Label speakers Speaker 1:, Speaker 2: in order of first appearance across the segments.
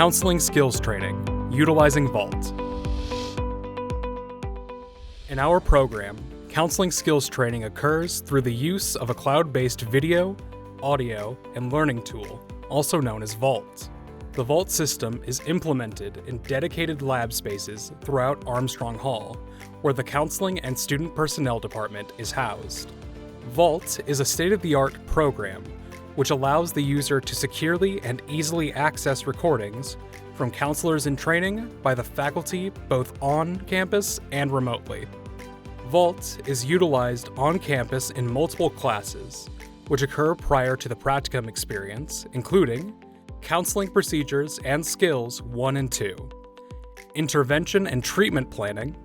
Speaker 1: Counseling skills training, utilizing Vault. In our program, counseling skills training occurs through the use of a cloud-based video, audio, and learning tool, also known as Vault. The Vault system is implemented in dedicated lab spaces throughout Armstrong Hall, where the Counseling and Student Personnel Department is housed. Vault is a state-of-the-art program which allows the user to securely and easily access recordings from counselors in training by the faculty both on campus and remotely. Vault is utilized on campus in multiple classes, which occur prior to the practicum experience, including Counseling Procedures and Skills 1 and 2, Intervention and Treatment Planning,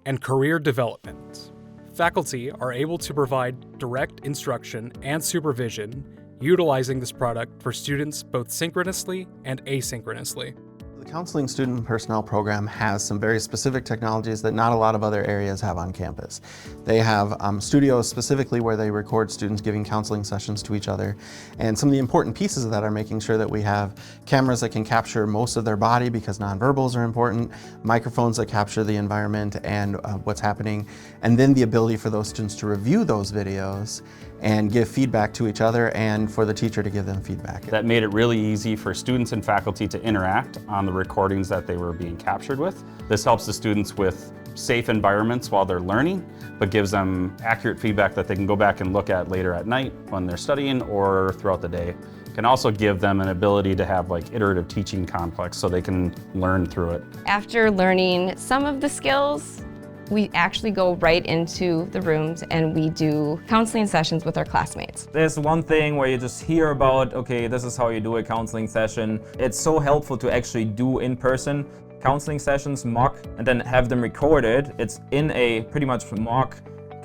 Speaker 1: and Career Development. Faculty are able to provide direct instruction and supervision utilizing this product for students both synchronously and asynchronously.
Speaker 2: The Counseling Student Personnel Program has some very specific technologies that not a lot of other areas have on campus. They have studios specifically where they record students giving counseling sessions to each other. And some of the important pieces of that are making sure that we have cameras that can capture most of their body because nonverbals are important, microphones that capture the environment and what's happening, and then the ability for those students to review those videos and give feedback to each other and for the teacher to give them feedback.
Speaker 3: That made it really easy for students and faculty to interact on the recordings that they were being captured with. This helps the students with safe environments while they're learning, but gives them accurate feedback that they can go back and look at later at night when they're studying or throughout the day. It can also give them an ability to have like iterative teaching complex so they can learn through it.
Speaker 4: After learning some of the skills, we actually go right into the rooms and we do counseling sessions with our classmates.
Speaker 5: There's one thing where you just hear about, okay, this is how you do a counseling session. It's so helpful to actually do in-person counseling sessions, mock, and then have them recorded. It's in a pretty much mock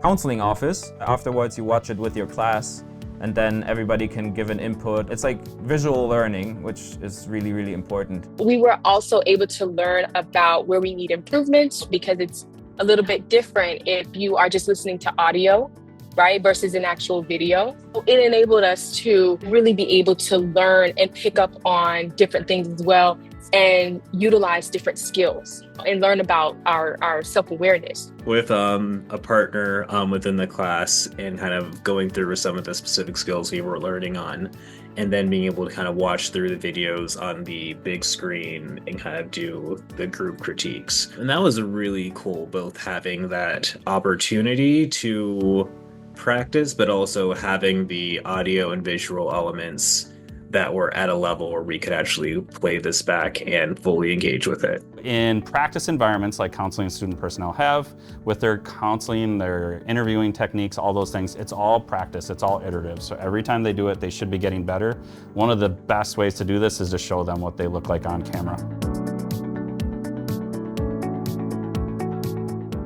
Speaker 5: counseling office. Afterwards, you watch it with your class, and then everybody can give an input. It's like visual learning, which is really, really important.
Speaker 6: We were also able to learn about where we need improvements because it's a little bit different if you are just listening to audio, right, versus an actual video. It enabled us to really be able to learn and pick up on different things as well and utilize different skills and learn about our self-awareness.
Speaker 7: With a partner within the class and kind of going through some of the specific skills we were learning on, and then being able to kind of watch through the videos on the big screen and kind of do the group critiques. And that was really cool, both having that opportunity to practice, but also having the audio and visual elements that were at a level where we could actually play this back and fully engage with it.
Speaker 3: In practice environments like counseling and student personnel have, with their counseling, their interviewing techniques, all those things, it's all practice, it's all iterative. So every time they do it, they should be getting better. One of the best ways to do this is to show them what they look like on camera.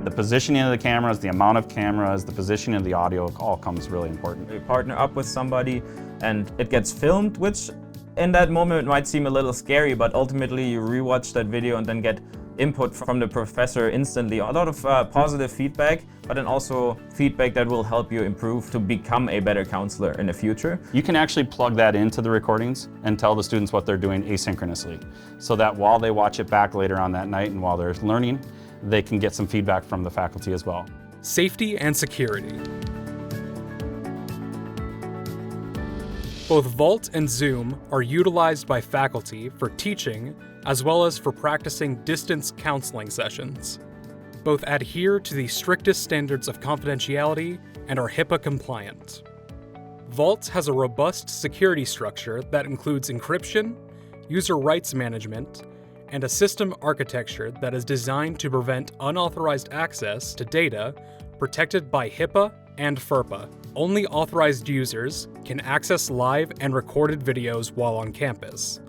Speaker 3: The positioning of the cameras, the amount of cameras, the positioning of the audio, all comes really important.
Speaker 5: You partner up with somebody and it gets filmed, which in that moment might seem a little scary, but ultimately you rewatch that video and then get input from the professor instantly. A lot of positive feedback, but then also feedback that will help you improve to become a better counselor in the future.
Speaker 3: You can actually plug that into the recordings and tell the students what they're doing asynchronously, so that while they watch it back later on that night and while they're learning, they can get some feedback from the faculty as well.
Speaker 1: Safety and security. Both Vault and Zoom are utilized by faculty for teaching as well as for practicing distance counseling sessions. Both adhere to the strictest standards of confidentiality and are HIPAA compliant. Vault has a robust security structure that includes encryption, user rights management, and a system architecture that is designed to prevent unauthorized access to data protected by HIPAA and FERPA. Only authorized users can access live and recorded videos while on campus,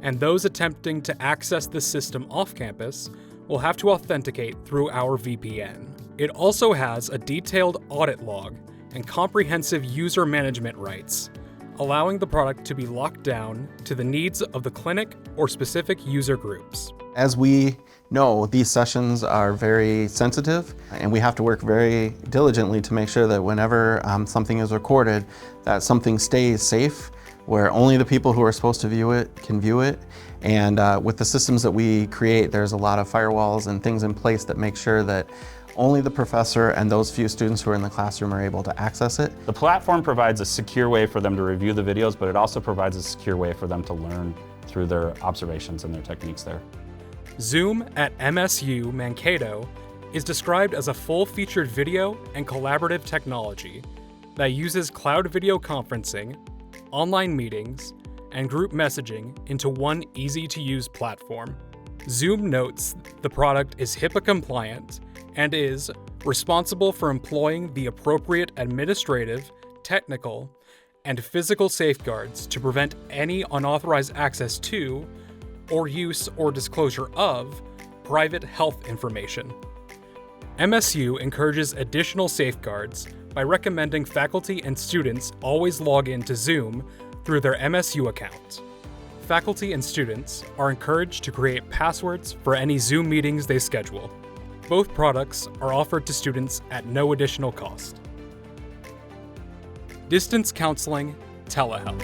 Speaker 1: and those attempting to access the system off campus will have to authenticate through our VPN. It also has a detailed audit log and comprehensive user management rights, allowing the product to be locked down to the needs of the clinic or specific user groups.
Speaker 2: As we know, these sessions are very sensitive, and we have to work very diligently to make sure that whenever something is recorded, that something stays safe where only the people who are supposed to view it can view it. And with the systems that we create, there's a lot of firewalls and things in place that make sure that only the professor and those few students who are in the classroom are able to access it.
Speaker 3: The platform provides a secure way for them to review the videos, but it also provides a secure way for them to learn through their observations and their techniques there.
Speaker 1: Zoom at MSU Mankato is described as a full-featured video and collaborative technology that uses cloud video conferencing, online meetings, and group messaging into one easy-to-use platform. Zoom notes the product is HIPAA compliant and is responsible for employing the appropriate administrative, technical, and physical safeguards to prevent any unauthorized access to, or use or disclosure of, private health information. MSU encourages additional safeguards by recommending faculty and students always log into Zoom through their MSU account. Faculty and students are encouraged to create passwords for any Zoom meetings they schedule. Both products are offered to students at no additional cost. Distance counseling, telehealth.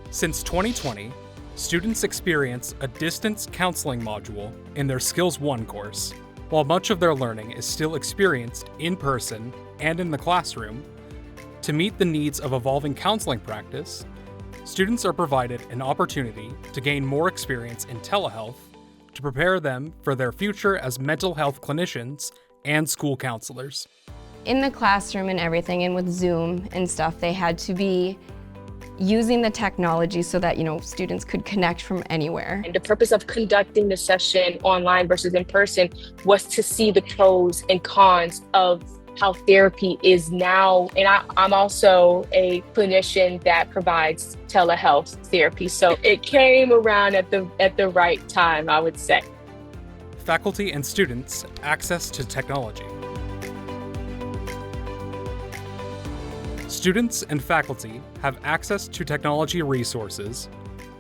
Speaker 1: Since 2020, students experience a distance counseling module in their Skills 1 course. While much of their learning is still experienced in person and in the classroom, to meet the needs of evolving counseling practice, students are provided an opportunity to gain more experience in telehealth to prepare them for their future as mental health clinicians and school counselors.
Speaker 4: In the classroom and everything, and with Zoom and stuff, they had to be using the technology so that, students could connect from anywhere.
Speaker 6: And the purpose of conducting the session online versus in person was to see the pros and cons of how therapy is now. And I'm also a clinician that provides telehealth therapy. So it came around at the right time, I would say.
Speaker 1: Faculty and students access to technology. Students and faculty have access to technology resources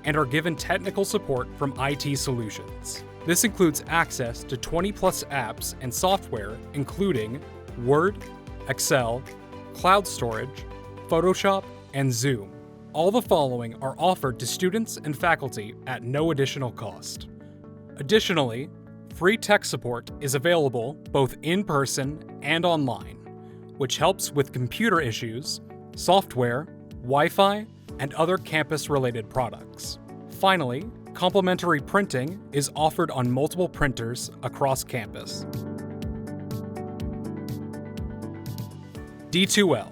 Speaker 1: and are given technical support from IT solutions. This includes access to 20+ apps and software, including Word, Excel, cloud storage, Photoshop, and Zoom. All the following are offered to students and faculty at no additional cost. Additionally, free tech support is available both in person and online, which helps with computer issues, software, Wi-Fi, and other campus-related products. Finally, complimentary printing is offered on multiple printers across campus. D2L.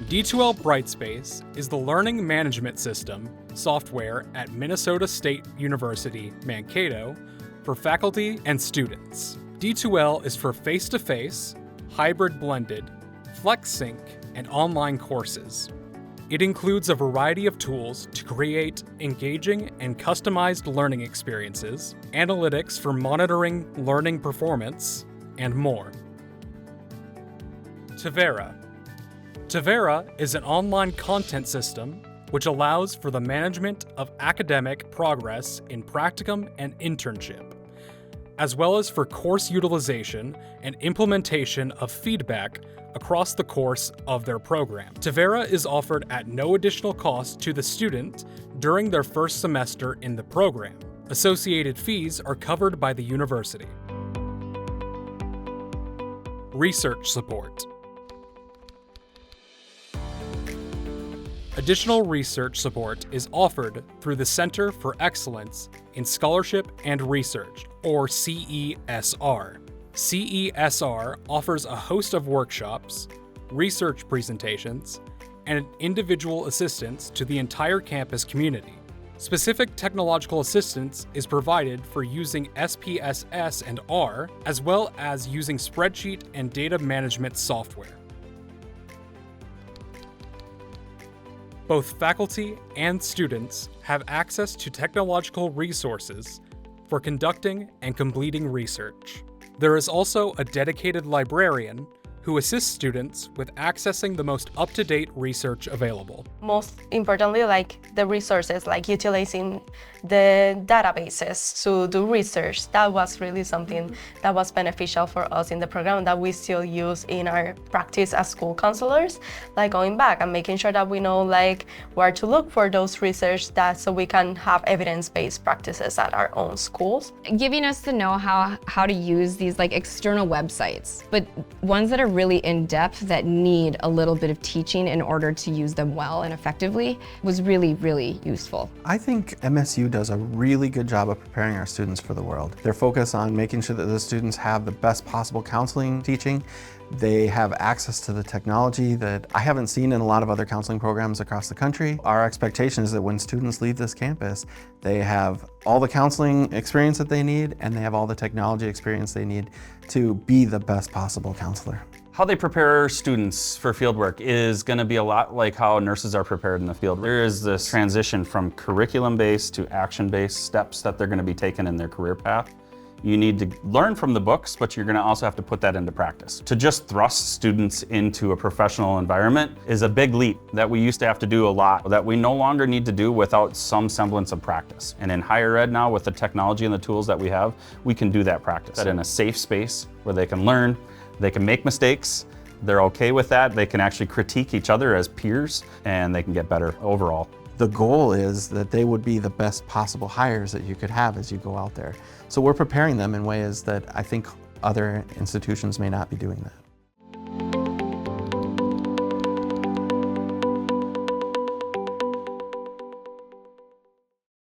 Speaker 1: D2L Brightspace is the learning management system software at Minnesota State University, Mankato, for faculty and students. D2L is for face-to-face, hybrid blended, FlexSync, and online courses. It includes a variety of tools to create engaging and customized learning experiences, analytics for monitoring learning performance, and more. Tavera. Tavera is an online content system which allows for the management of academic progress in practicum and internship, as well as for course utilization and implementation of feedback across the course of their program. Tavera is offered at no additional cost to the student during their first semester in the program. Associated fees are covered by the university. Research support. Additional research support is offered through the Center for Excellence in Scholarship and Research, or CESR. CESR offers a host of workshops, research presentations, and individual assistance to the entire campus community. Specific technological assistance is provided for using SPSS and R, as well as using spreadsheet and data management software. Both faculty and students have access to technological resources for conducting and completing research. There is also a dedicated librarian who assists students with accessing the most up-to-date research available.
Speaker 8: Most importantly, like the resources, like utilizing the databases to do research. That was really something that was beneficial for us in the program that we still use in our practice as school counselors, like going back and making sure that we know like where to look for those research that so we can have evidence-based practices at our own schools.
Speaker 4: Giving us to know how to use these like external websites, but ones that are really in-depth that need a little bit of teaching in order to use them well and effectively was really, really useful.
Speaker 2: I think MSU does a really good job of preparing our students for the world. They're focused on making sure that the students have the best possible counseling teaching. They have access to the technology that I haven't seen in a lot of other counseling programs across the country. Our expectation is that when students leave this campus, they have all the counseling experience that they need and they have all the technology experience they need to be the best possible counselor.
Speaker 3: How they prepare students for fieldwork is going to be a lot like how nurses are prepared in the field. There is this transition from curriculum-based to action-based steps that they're going to be taking in their career path. You need to learn from the books, but you're going to also have to put that into practice. To just thrust students into a professional environment is a big leap that we used to have to do a lot, that we no longer need to do without some semblance of practice. And in higher ed now, with the technology and the tools that we have, we can do that practice in a safe space where they can learn, they can make mistakes, they're okay with that, they can actually critique each other as peers, and they can get better overall.
Speaker 2: The goal is that they would be the best possible hires that you could have as you go out there. So we're preparing them in ways that I think other institutions may not be doing that.